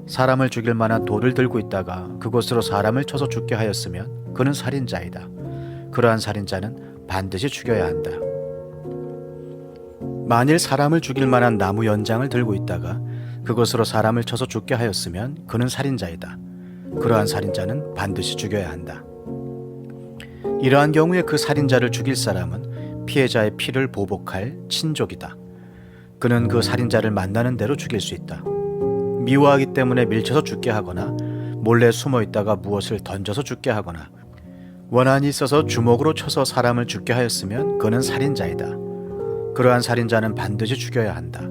사람을 죽일 만한 돌을 들고 있다가 그곳으로 사람을 쳐서 죽게 하였으면 그는 살인자이다. 그러한 살인자는 반드시 죽여야 한다. 만일 사람을 죽일 만한 나무 연장을 들고 있다가 그것으로 사람을 쳐서 죽게 하였으면 그는 살인자이다. 그러한 살인자는 반드시 죽여야 한다. 이러한 경우에 그 살인자를 죽일 사람은 피해자의 피를 보복할 친족이다. 그는 그 살인자를 만나는 대로 죽일 수 있다. 미워하기 때문에 밀쳐서 죽게 하거나 몰래 숨어 있다가 무엇을 던져서 죽게 하거나 원한이 있어서 주먹으로 쳐서 사람을 죽게 하였으면 그는 살인자이다. 그러한 살인자는 반드시 죽여야 한다.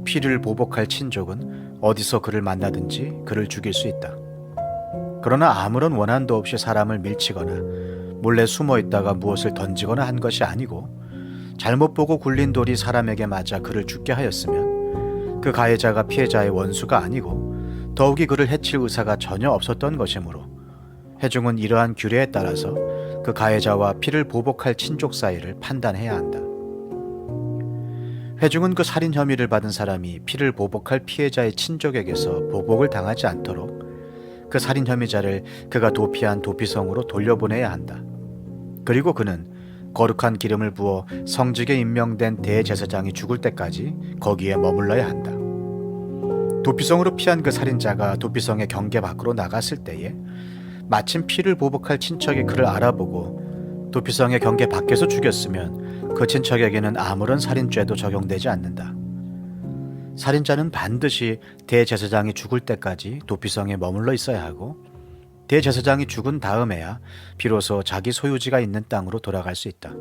피를 보복할 친족은 어디서 그를 만나든지 그를 죽일 수 있다. 그러나 아무런 원한도 없이 사람을 밀치거나 몰래 숨어 있다가 무엇을 던지거나 한 것이 아니고 잘못 보고 굴린 돌이 사람에게 맞아 그를 죽게 하였으면 그 가해자가 피해자의 원수가 아니고 더욱이 그를 해칠 의사가 전혀 없었던 것이므로 회중은 이러한 규례에 따라서 그 가해자와 피를 보복할 친족 사이를 판단해야 한다. 회중은 그 살인 혐의를 받은 사람이 피를 보복할 피해자의 친족에게서 보복을 당하지 않도록 그 살인 혐의자를 그가 도피한 도피성으로 돌려보내야 한다. 그리고 그는 거룩한 기름을 부어 성직에 임명된 대제사장이 죽을 때까지 거기에 머물러야 한다. 도피성으로 피한 그 살인자가 도피성의 경계 밖으로 나갔을 때에 마침 피를 보복할 친척이 그를 알아보고 도피성의 경계 밖에서 죽였으면 그 친척에게는 아무런 살인죄도 적용되지 않는다. 살인자는 반드시 대제사장이 죽을 때까지 도피성에 머물러 있어야 하고 대제사장이 죽은 다음에야 비로소 자기 소유지가 있는 땅으로 돌아갈 수 있다.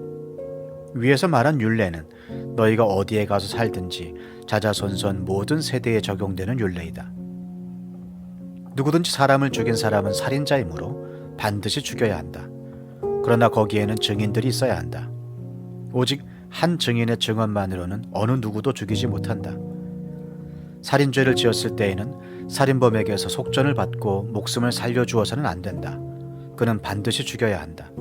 위에서 말한 율례는 너희가 어디에 가서 살든지 자자손손 모든 세대에 적용되는 율례이다. 누구든지 사람을 죽인 사람은 살인자이므로 반드시 죽여야 한다. 그러나 거기에는 증인들이 있어야 한다. 오직 한 증인의 증언만으로는 어느 누구도 죽이지 못한다. 살인죄를 지었을 때에는 살인범에게서 속전을 받고 목숨을 살려주어서는 안 된다. 그는 반드시 죽여야 한다.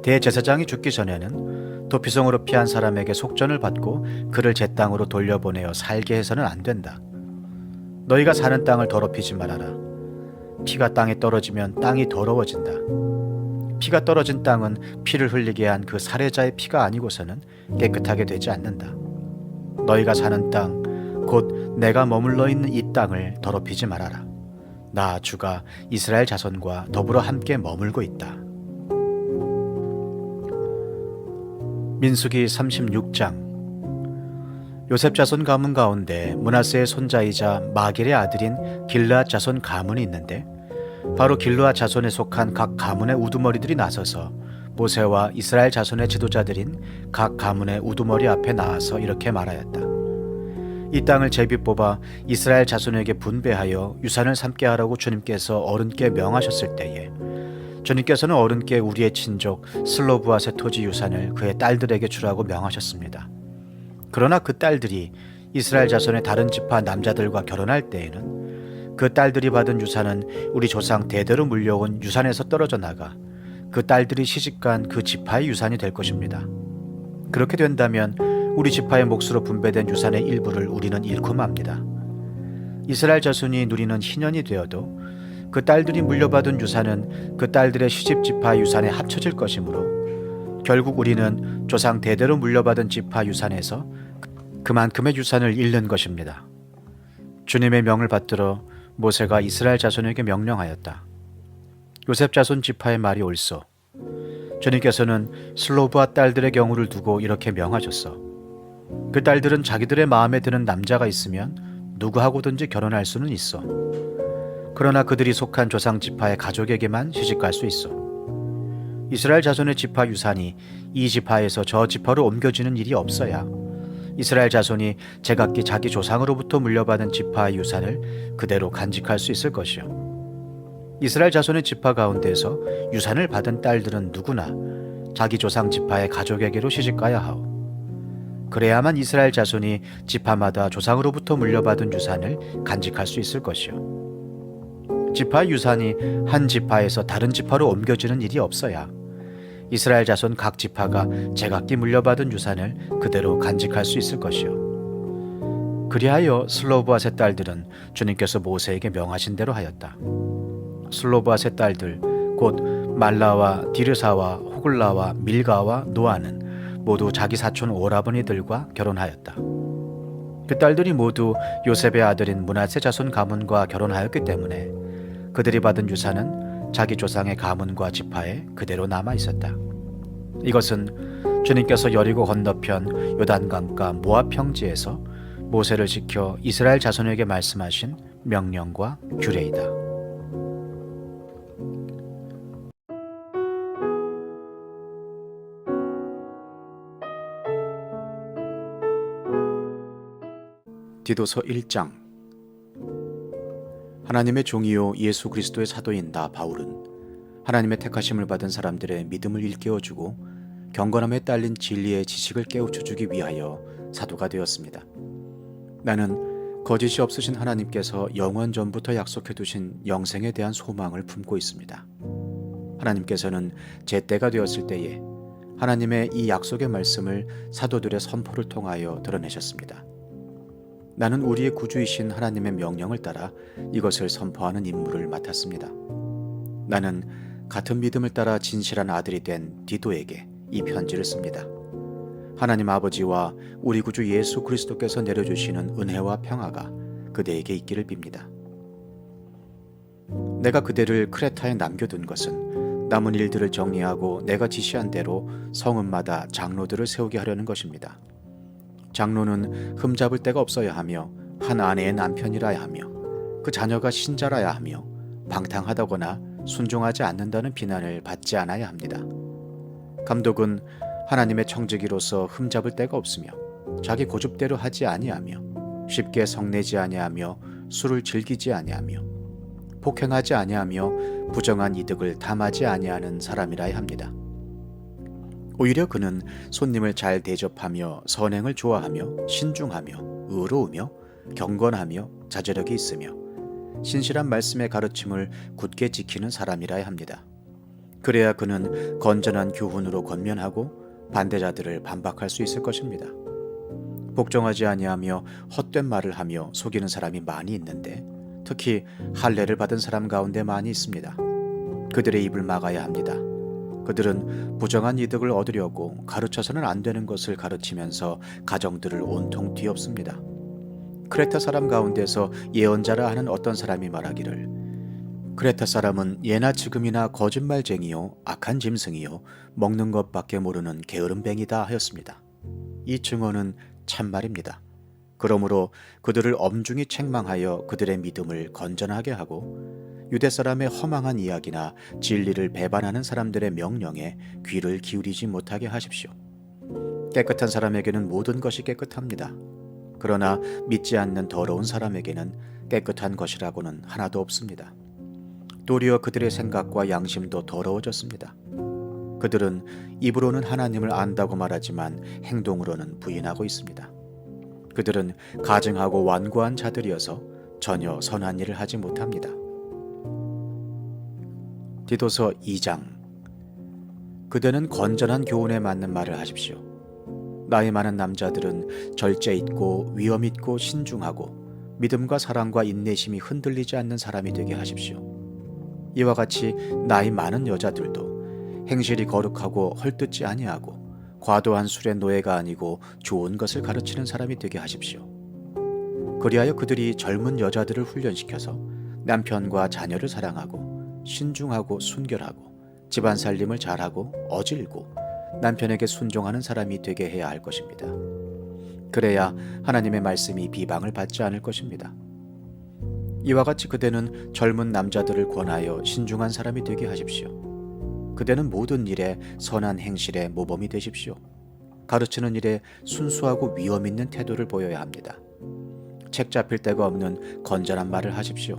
대제사장이 죽기 전에는 도피성으로 피한 사람에게 속전을 받고 그를 제 땅으로 돌려보내어 살게 해서는 안 된다. 너희가 사는 땅을 더럽히지 말아라. 피가 땅에 떨어지면 땅이 더러워진다. 피가 떨어진 땅은 피를 흘리게 한 그 살해자의 피가 아니고서는 깨끗하게 되지 않는다. 너희가 사는 땅, 곧 내가 머물러 있는 이 땅을 더럽히지 말아라. 나 주가 이스라엘 자손과 더불어 함께 머물고 있다. 민수기 36장. 요셉 자손 가문 가운데 므낫세의 손자이자 마길의 아들인 길르앗 자손 가문이 있는데, 바로 길르앗 자손에 속한 각 가문의 우두머리들이 나서서 모세와 이스라엘 자손의 지도자들인 각 가문의 우두머리 앞에 나와서 이렇게 말하였다. 이 땅을 제비 뽑아 이스라엘 자손에게 분배하여 유산을 삼게 하라고 주님께서 어른께 명하셨을 때에, 주님께서는 어른께 우리의 친족 슬로브앗의 토지 유산을 그의 딸들에게 주라고 명하셨습니다. 그러나 그 딸들이 이스라엘 자손의 다른 지파 남자들과 결혼할 때에는 그 딸들이 받은 유산은 우리 조상 대대로 물려온 유산에서 떨어져 나가 그 딸들이 시집간 그 지파의 유산이 될 것입니다. 그렇게 된다면 우리 지파의 몫으로 분배된 유산의 일부를 우리는 잃고 맙니다. 이스라엘 자손이 누리는 희년이 되어도 그 딸들이 물려받은 유산은 그 딸들의 시집 지파 유산에 합쳐질 것이므로 결국 우리는 조상 대대로 물려받은 지파 유산에서 그만큼의 유산을 잃는 것입니다. 주님의 명을 받들어 모세가 이스라엘 자손에게 명령하였다. 요셉 자손 지파의 말이 옳소. 주님께서는 슬로브앗 딸들의 경우를 두고 이렇게 명하셨어. 그 딸들은 자기들의 마음에 드는 남자가 있으면 누구하고든지 결혼할 수는 있어. 그러나 그들이 속한 조상 지파의 가족에게만 시집갈 수 있어. 이스라엘 자손의 지파 유산이 이 지파에서 저 지파로 옮겨지는 일이 없어야 이스라엘 자손이 제각기 자기 조상으로부터 물려받은 지파의 유산을 그대로 간직할 수 있을 것이요. 이스라엘 자손의 지파 가운데서 유산을 받은 딸들은 누구나 자기 조상 지파의 가족에게로 시집가야 하오. 그래야만 이스라엘 자손이 지파마다 조상으로부터 물려받은 유산을 간직할 수 있을 것이요. 지파의 유산이 한 지파에서 다른 지파로 옮겨지는 일이 없어야 이스라엘 자손 각 지파가 제각기 물려받은 유산을 그대로 간직할 수 있을 것이요. 그리하여 슬로브앗의 딸들은 주님께서 모세에게 명하신 대로 하였다. 슬로브앗의 딸들 곧 말라와 디르사와 호글라와 밀가와 노아는 모두 자기 사촌 오라버니들과 결혼하였다. 그 딸들이 모두 요셉의 아들인 므낫세 자손 가문과 결혼하였기 때문에 그들이 받은 유산은 자기 조상의 가문과 지파에 그대로 남아 있었다. 이것은 주님께서 여리고 건너편 요단강가 모압 평지에서 모세를 지켜 이스라엘 자손에게 말씀하신 명령과 규례이다. 디도서 1장. 하나님의 종이요 예수 그리스도의 사도인 나 바울은 하나님의 택하심을 받은 사람들의 믿음을 일깨워주고 경건함에 딸린 진리의 지식을 깨우쳐주기 위하여 사도가 되었습니다. 나는 거짓이 없으신 하나님께서 영원 전부터 약속해 두신 영생에 대한 소망을 품고 있습니다. 하나님께서는 제 때가 되었을 때에 하나님의 이 약속의 말씀을 사도들의 선포를 통하여 드러내셨습니다. 나는 우리의 구주이신 하나님의 명령을 따라 이것을 선포하는 임무를 맡았습니다. 나는 같은 믿음을 따라 진실한 아들이 된 디도에게 이 편지를 씁니다. 하나님 아버지와 우리 구주 예수 그리스도께서 내려주시는 은혜와 평화가 그대에게 있기를 빕니다. 내가 그대를 크레타에 남겨둔 것은 남은 일들을 정리하고 내가 지시한 대로 성읍마다 장로들을 세우게 하려는 것입니다. 장로는 흠잡을 데가 없어야 하며 한 아내의 남편이라야 하며 그 자녀가 신자라야 하며 방탕하다거나 순종하지 않는다는 비난을 받지 않아야 합니다. 감독은 하나님의 청지기로서 흠잡을 데가 없으며 자기 고집대로 하지 아니하며 쉽게 성내지 아니하며 술을 즐기지 아니하며 폭행하지 아니하며 부정한 이득을 탐하지 아니하는 사람이라야 합니다. 오히려 그는 손님을 잘 대접하며 선행을 좋아하며 신중하며 의로우며 경건하며 자제력이 있으며 신실한 말씀의 가르침을 굳게 지키는 사람이라야 합니다. 그래야 그는 건전한 교훈으로 권면하고 반대자들을 반박할 수 있을 것입니다. 복종하지 아니하며 헛된 말을 하며 속이는 사람이 많이 있는데 특히 할례를 받은 사람 가운데 많이 있습니다. 그들의 입을 막아야 합니다. 그들은 부정한 이득을 얻으려고 가르쳐서는 안 되는 것을 가르치면서 가정들을 온통 뒤엎습니다. 크레타 사람 가운데서 예언자라 하는 어떤 사람이 말하기를 크레타 사람은 예나 지금이나 거짓말쟁이요, 악한 짐승이요, 먹는 것밖에 모르는 게으름뱅이다 하였습니다. 이 증언은 참말입니다. 그러므로 그들을 엄중히 책망하여 그들의 믿음을 건전하게 하고 유대 사람의 허망한 이야기나 진리를 배반하는 사람들의 명령에 귀를 기울이지 못하게 하십시오. 깨끗한 사람에게는 모든 것이 깨끗합니다. 그러나 믿지 않는 더러운 사람에게는 깨끗한 것이라고는 하나도 없습니다. 도리어 그들의 생각과 양심도 더러워졌습니다. 그들은 입으로는 하나님을 안다고 말하지만 행동으로는 부인하고 있습니다. 그들은 가증하고 완고한 자들이어서 전혀 선한 일을 하지 못합니다. 디도서 2장. 그대는 건전한 교훈에 맞는 말을 하십시오. 나이 많은 남자들은 절제 있고 위엄 있고 신중하고 믿음과 사랑과 인내심이 흔들리지 않는 사람이 되게 하십시오. 이와 같이 나이 많은 여자들도 행실이 거룩하고 헐뜯지 아니하고 과도한 술의 노예가 아니고 좋은 것을 가르치는 사람이 되게 하십시오. 그리하여 그들이 젊은 여자들을 훈련시켜서 남편과 자녀를 사랑하고 신중하고 순결하고 집안 살림을 잘하고 어질고 남편에게 순종하는 사람이 되게 해야 할 것입니다. 그래야 하나님의 말씀이 비방을 받지 않을 것입니다. 이와 같이 그대는 젊은 남자들을 권하여 신중한 사람이 되게 하십시오. 그대는 모든 일에 선한 행실에 모범이 되십시오. 가르치는 일에 순수하고 위엄 있는 태도를 보여야 합니다. 책 잡힐 데가 없는 건전한 말을 하십시오.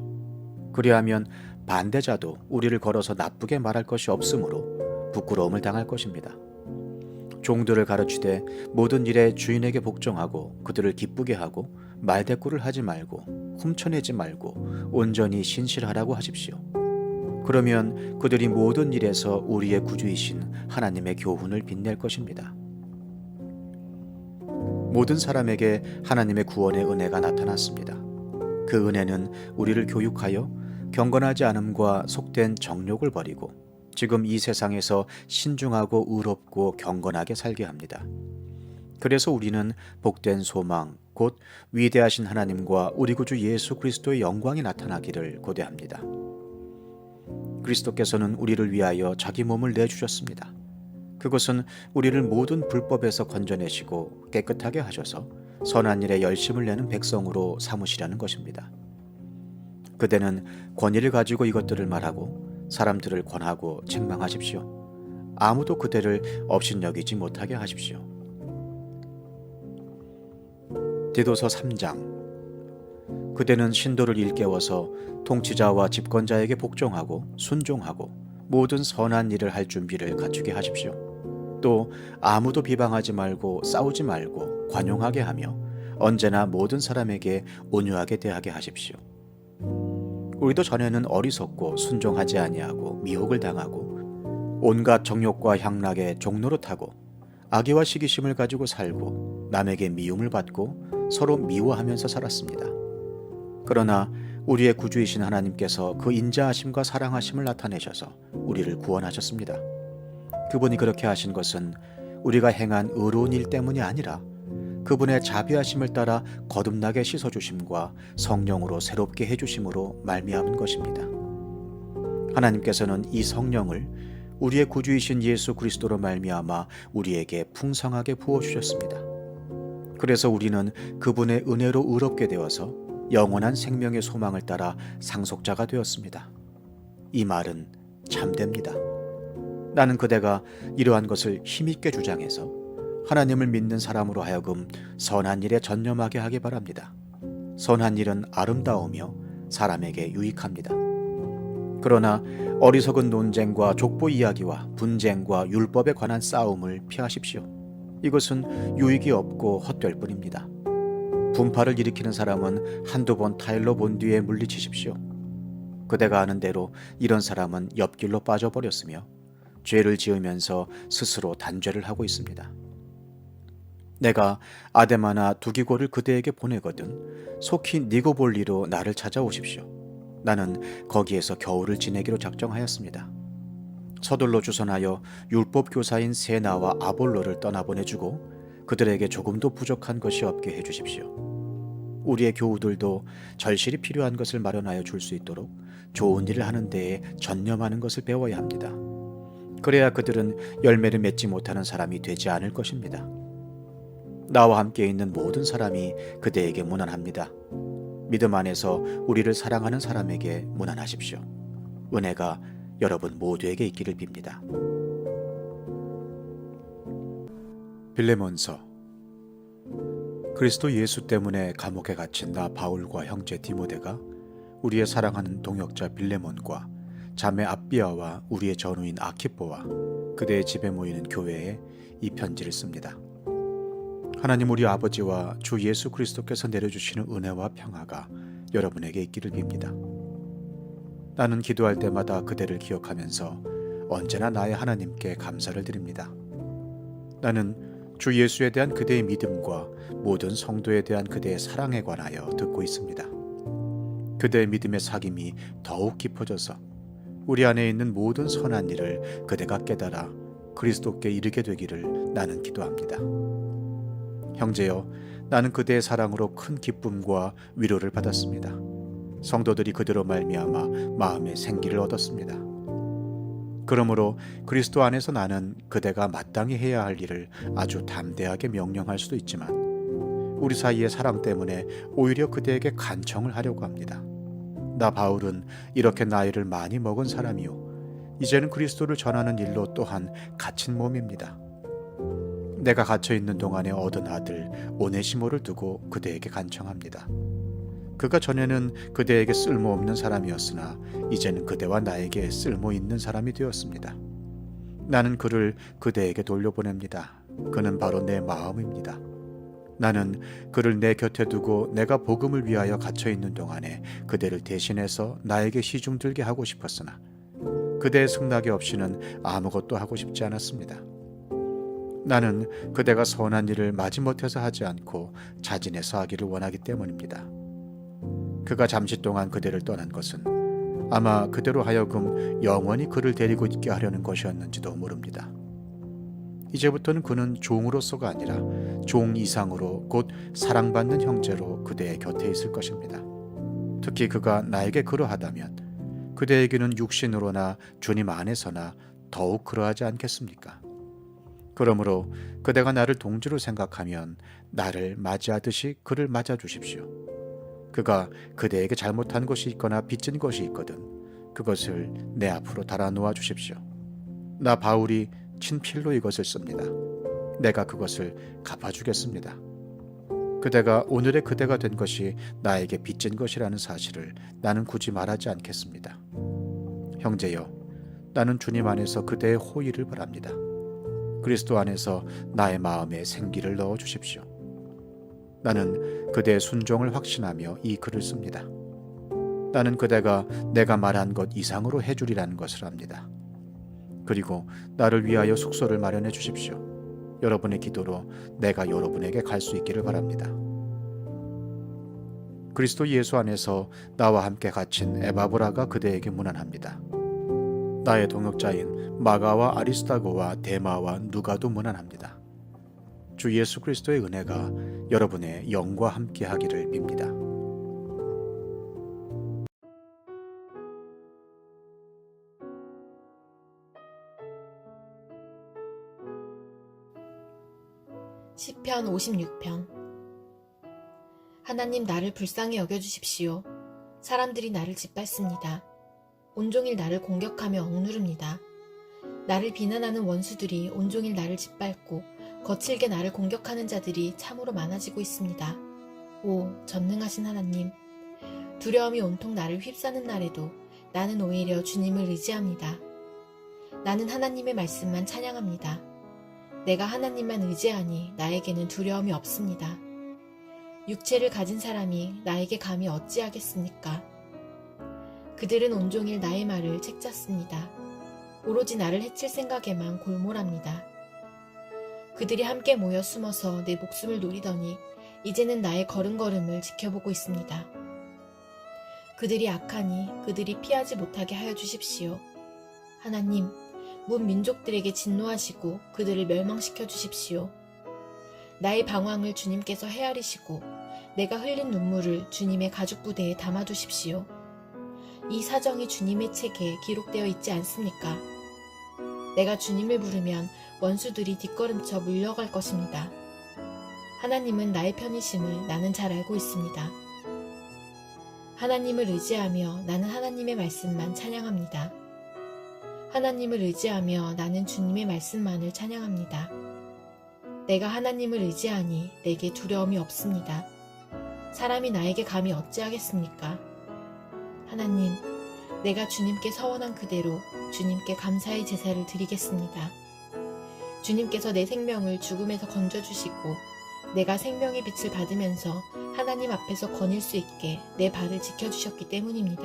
그리하면 반대자도 우리를 걸어서 나쁘게 말할 것이 없으므로 부끄러움을 당할 것입니다. 종들을 가르치되 모든 일에 주인에게 복종하고 그들을 기쁘게 하고 말대꾸를 하지 말고 훔쳐내지 말고 온전히 신실하라고 하십시오. 그러면 그들이 모든 일에서 우리의 구주이신 하나님의 교훈을 빛낼 것입니다. 모든 사람에게 하나님의 구원의 은혜가 나타났습니다. 그 은혜는 우리를 교육하여 경건하지 않음과 속된 정욕을 버리고 지금 이 세상에서 신중하고 의롭고 경건하게 살게 합니다. 그래서 우리는 복된 소망, 곧 위대하신 하나님과 우리 구주 예수 그리스도의 영광이 나타나기를 고대합니다. 그리스도께서는 우리를 위하여 자기 몸을 내주셨습니다. 그것은 우리를 모든 불법에서 건져내시고 깨끗하게 하셔서 선한 일에 열심을 내는 백성으로 삼으시려는 것입니다. 그대는 권위를 가지고 이것들을 말하고 사람들을 권하고 책망하십시오. 아무도 그대를 업신여기지 못하게 하십시오. 디도서 3장. 그대는 신도를 일깨워서 통치자와 집권자에게 복종하고 순종하고 모든 선한 일을 할 준비를 갖추게 하십시오. 또 아무도 비방하지 말고 싸우지 말고 관용하게 하며 언제나 모든 사람에게 온유하게 대하게 하십시오. 우리도 전에는 어리석고 순종하지 아니하고 미혹을 당하고 온갖 정욕과 향락에 종노릇하고 악의와 시기심을 가지고 살고 남에게 미움을 받고 서로 미워하면서 살았습니다. 그러나 우리의 구주이신 하나님께서 그 인자하심과 사랑하심을 나타내셔서 우리를 구원하셨습니다. 그분이 그렇게 하신 것은 우리가 행한 의로운 일 때문이 아니라 그분의 자비하심을 따라 거듭나게 씻어주심과 성령으로 새롭게 해주심으로 말미암은 것입니다. 하나님께서는 이 성령을 우리의 구주이신 예수 그리스도로 말미암아 우리에게 풍성하게 부어주셨습니다. 그래서 우리는 그분의 은혜로 의롭게 되어서 영원한 생명의 소망을 따라 상속자가 되었습니다. 이 말은 참됩니다. 나는 그대가 이러한 것을 힘있게 주장해서 하나님을 믿는 사람으로 하여금 선한 일에 전념하게 하기 바랍니다. 선한 일은 아름다우며 사람에게 유익합니다. 그러나 어리석은 논쟁과 족보 이야기와 분쟁과 율법에 관한 싸움을 피하십시오. 이것은 유익이 없고 헛될 뿐입니다. 분파를 일으키는 사람은 한두 번 타일로 본 뒤에 물리치십시오. 그대가 아는 대로 이런 사람은 옆길로 빠져버렸으며 죄를 지으면서 스스로 단죄를 하고 있습니다. 내가 아데마나 두기고를 그대에게 보내거든 속히 니고볼리로 나를 찾아오십시오. 나는 거기에서 겨울을 지내기로 작정하였습니다. 서둘러 주선하여 율법 교사인 세나와 아볼로를 떠나보내주고 그들에게 조금도 부족한 것이 없게 해주십시오. 우리의 교우들도 절실히 필요한 것을 마련하여 줄 수 있도록 좋은 일을 하는 데에 전념하는 것을 배워야 합니다. 그래야 그들은 열매를 맺지 못하는 사람이 되지 않을 것입니다. 나와 함께 있는 모든 사람이 그대에게 무난합니다. 믿음 안에서 우리를 사랑하는 사람에게 무난하십시오. 은혜가 여러분 모두에게 있기를 빕니다. 빌레몬서. 그리스도 예수 때문에 감옥에 갇힌 나 바울과 형제 디모데가 우리의 사랑하는 동역자 빌레몬과 자매 앞비아와 우리의 전우인 아키뽀와 그대의 집에 모이는 교회에 이 편지를 씁니다. 하나님 우리 아버지와 주 예수 그리스도께서 내려주시는 은혜와 평화가 여러분에게 있기를 빕니다. 나는 기도할 때마다 그대를 기억하면서 언제나 나의 하나님께 감사를 드립니다. 나는 주 예수에 대한 그대의 믿음과 모든 성도에 대한 그대의 사랑에 관하여 듣고 있습니다. 그대의 믿음의 사귐이 더욱 깊어져서 우리 안에 있는 모든 선한 일을 그대가 깨달아 그리스도께 이르게 되기를 나는 기도합니다. 형제여, 나는 그대의 사랑으로 큰 기쁨과 위로를 받았습니다. 성도들이 그대로 말미암아 마음의 생기를 얻었습니다. 그러므로 그리스도 안에서 나는 그대가 마땅히 해야 할 일을 아주 담대하게 명령할 수도 있지만 우리 사이의 사랑 때문에 오히려 그대에게 간청을 하려고 합니다. 나 바울은 이렇게 나이를 많이 먹은 사람이요 이제는 그리스도를 전하는 일로 또한 갇힌 몸입니다. 내가 갇혀있는 동안에 얻은 아들 오네시모를 두고 그대에게 간청합니다. 그가 전에는 그대에게 쓸모없는 사람이었으나 이제는 그대와 나에게 쓸모있는 사람이 되었습니다. 나는 그를 그대에게 돌려보냅니다. 그는 바로 내 마음입니다. 나는 그를 내 곁에 두고 내가 복음을 위하여 갇혀있는 동안에 그대를 대신해서 나에게 시중들게 하고 싶었으나 그대의 승낙이 없이는 아무것도 하고 싶지 않았습니다. 나는 그대가 선한 일을 마지못해서 하지 않고 자진해서 하기를 원하기 때문입니다. 그가 잠시 동안 그대를 떠난 것은 아마 그대로 하여금 영원히 그를 데리고 있게 하려는 것이었는지도 모릅니다. 이제부터는 그는 종으로서가 아니라 종 이상으로 곧 사랑받는 형제로 그대의 곁에 있을 것입니다. 특히 그가 나에게 그러하다면 그대에게는 육신으로나 주님 안에서나 더욱 그러하지 않겠습니까? 그러므로 그대가 나를 동지로 생각하면 나를 맞이하듯이 그를 맞아주십시오. 그가 그대에게 잘못한 것이 있거나 빚진 것이 있거든 그것을 내 앞으로 달아놓아 주십시오. 나 바울이 친필로 이것을 씁니다. 내가 그것을 갚아주겠습니다. 그대가 오늘의 그대가 된 것이 나에게 빚진 것이라는 사실을 나는 굳이 말하지 않겠습니다. 형제여, 나는 주님 안에서 그대의 호의를 바랍니다. 그리스도 안에서 나의 마음에 생기를 넣어 주십시오. 나는 그대의 순종을 확신하며 이 글을 씁니다. 나는 그대가 내가 말한 것 이상으로 해주리라는 것을 압니다. 그리고 나를 위하여 숙소를 마련해 주십시오. 여러분의 기도로 내가 여러분에게 갈 수 있기를 바랍니다. 그리스도 예수 안에서 나와 함께 갇힌 에바브라가 그대에게 문안합니다. 나의 동역자인 마가와 아리스타고와 데마와 누가도 문안합니다. 주 예수 그리스도의 은혜가 여러분의 영과 함께 하기를 빕니다. 시편 56편. 하나님, 나를 불쌍히 여겨주십시오. 사람들이 나를 짓밟습니다. 온종일 나를 공격하며 억누릅니다. 나를 비난하는 원수들이 온종일 나를 짓밟고 거칠게 나를 공격하는 자들이 참으로 많아지고 있습니다. 오, 전능하신 하나님, 두려움이 온통 나를 휩싸는 날에도 나는 오히려 주님을 의지합니다. 나는 하나님의 말씀만 찬양합니다. 내가 하나님만 의지하니 나에게는 두려움이 없습니다. 육체를 가진 사람이 나에게 감히 어찌하겠습니까? 그들은 온종일 나의 말을 책잡습니다. 오로지 나를 해칠 생각에만 골몰합니다. 그들이 함께 모여 숨어서 내 목숨을 노리더니 이제는 나의 걸음걸음을 지켜보고 있습니다. 그들이 악하니 그들이 피하지 못하게 하여 주십시오. 하나님, 문 민족들에게 진노하시고 그들을 멸망시켜 주십시오. 나의 방황을 주님께서 헤아리시고 내가 흘린 눈물을 주님의 가죽 부대에 담아두십시오. 이 사정이 주님의 책에 기록되어 있지 않습니까? 내가 주님을 부르면 원수들이 뒷걸음쳐 물려갈 것입니다. 하나님은 나의 편이심을 나는 잘 알고 있습니다. 하나님을 의지하며 나는 하나님의 말씀만 찬양합니다. 하나님을 의지하며 나는 주님의 말씀만을 찬양합니다. 내가 하나님을 의지하니 내게 두려움이 없습니다. 사람이 나에게 감히 어찌하겠습니까? 하나님, 내가 주님께 서원한 그대로 주님께 감사의 제사를 드리겠습니다. 주님께서 내 생명을 죽음에서 건져주시고 내가 생명의 빛을 받으면서 하나님 앞에서 거닐 수 있게 내 발을 지켜주셨기 때문입니다.